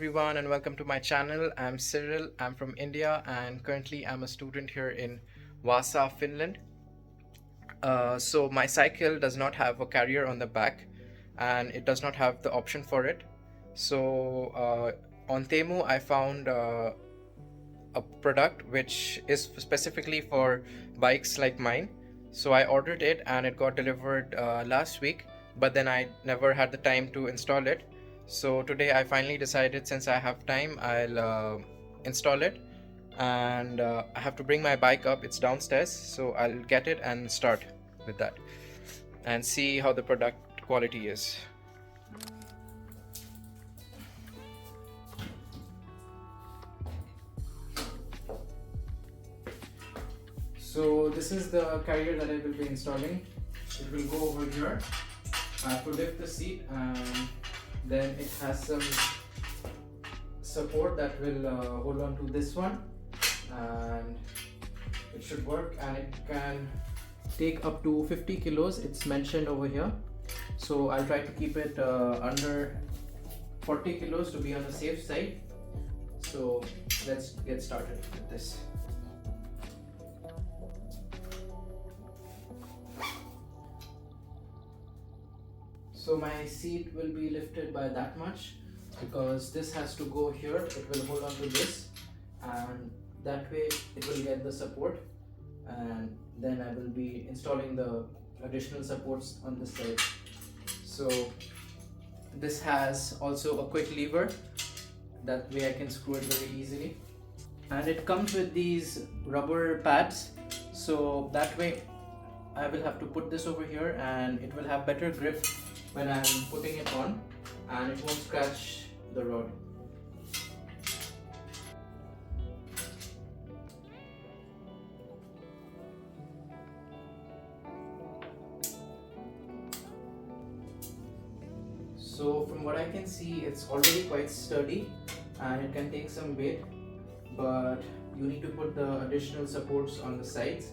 everyone, and welcome to my channel. I'm Cyril. I'm from India, and currently I'm a student here in Vaasa, Finland. So my cycle does not have a carrier on the back, and it does not have the option for it. So on Temu, I found a product which is specifically for bikes like mine. So I ordered it, and it got delivered last week, but then I never had the time to install it. So today I finally decided, since I have time, I'll install it. And I have to bring my bike up, it's downstairs, so I'll get it and start with that and see how the product quality is. So this is the carrier that I will be installing. It will go over here. I have to lift the seat, and then it has some support that will hold on to this one, and it should work, and it can take up to 50 kilos. It's mentioned over here, so I'll try to keep it under 40 kilos to be on the safe side. So let's get started with this. So my seat will be lifted by that much, because this has to go here. It will hold on to this, and that way it will get the support, and then I will be installing the additional supports on this side. So this has also a quick lever, that way I can screw it very easily, and it comes with these rubber pads, so that way I will have to put this over here, and it will have better grip when I'm putting it on, and it won't scratch the rod. So from what I can see, it's already quite sturdy and it can take some weight, but you need to put the additional supports on the sides.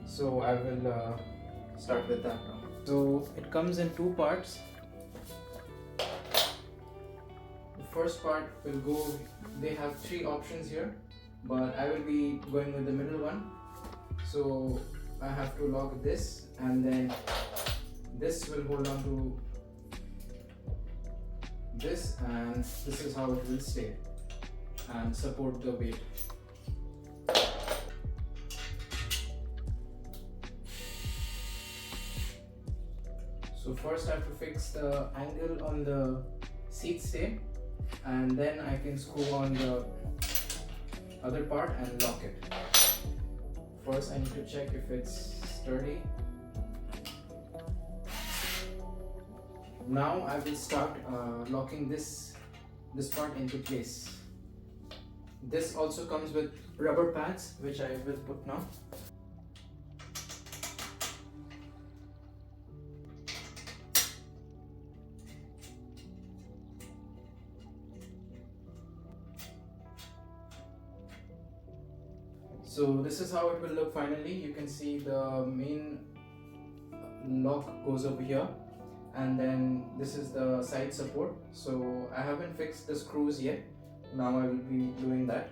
So I will start with that now. So it comes in two parts. The first part will go, they have three options here, but I will be going with the middle one. So I have to lock this, and then this will hold on to this, and this is how it will stay and support the weight. So first I have to fix the angle on the seat stay, and then I can screw on the other part and lock it. First I need to check if it's sturdy. Now I will start locking this part into place. This also comes with rubber pads, which I will put now. So this is how it will look finally. You can see the main lock goes over here, and then this is the side support. So I haven't fixed the screws yet. Now I will be doing that.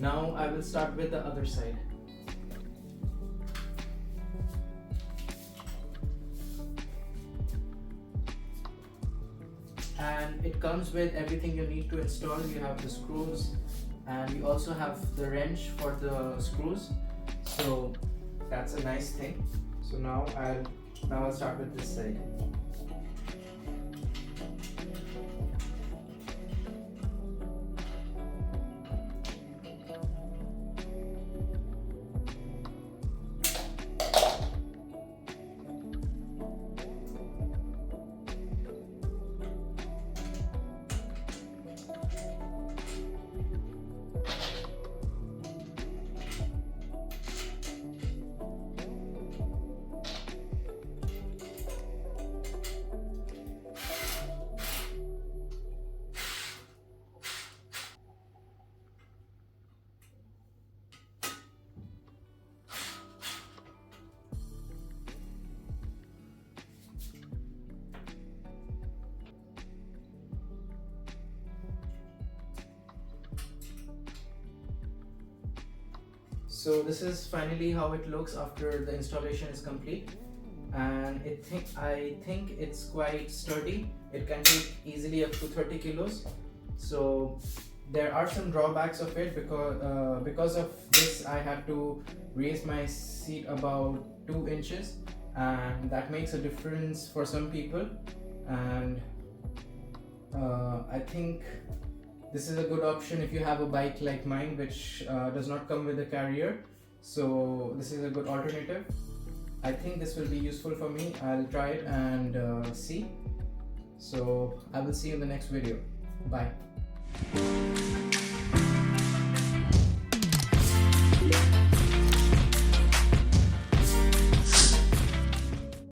Now I will start with the other side. And it comes with everything you need to install. You have the screws, and you also have the wrench for the screws. So that's a nice thing. So now I'll start with this side. So this is finally how it looks after the installation is complete, and I think it's quite sturdy. It can take easily up to 30 kilos. So there are some drawbacks of it, because of this I have to raise my seat about 2 inches, and that makes a difference for some people. And I think this is a good option if you have a bike like mine, which does not come with a carrier. So this is a good alternative. I think this will be useful for me. I'll try it and see. So I will see you in the next video. Bye.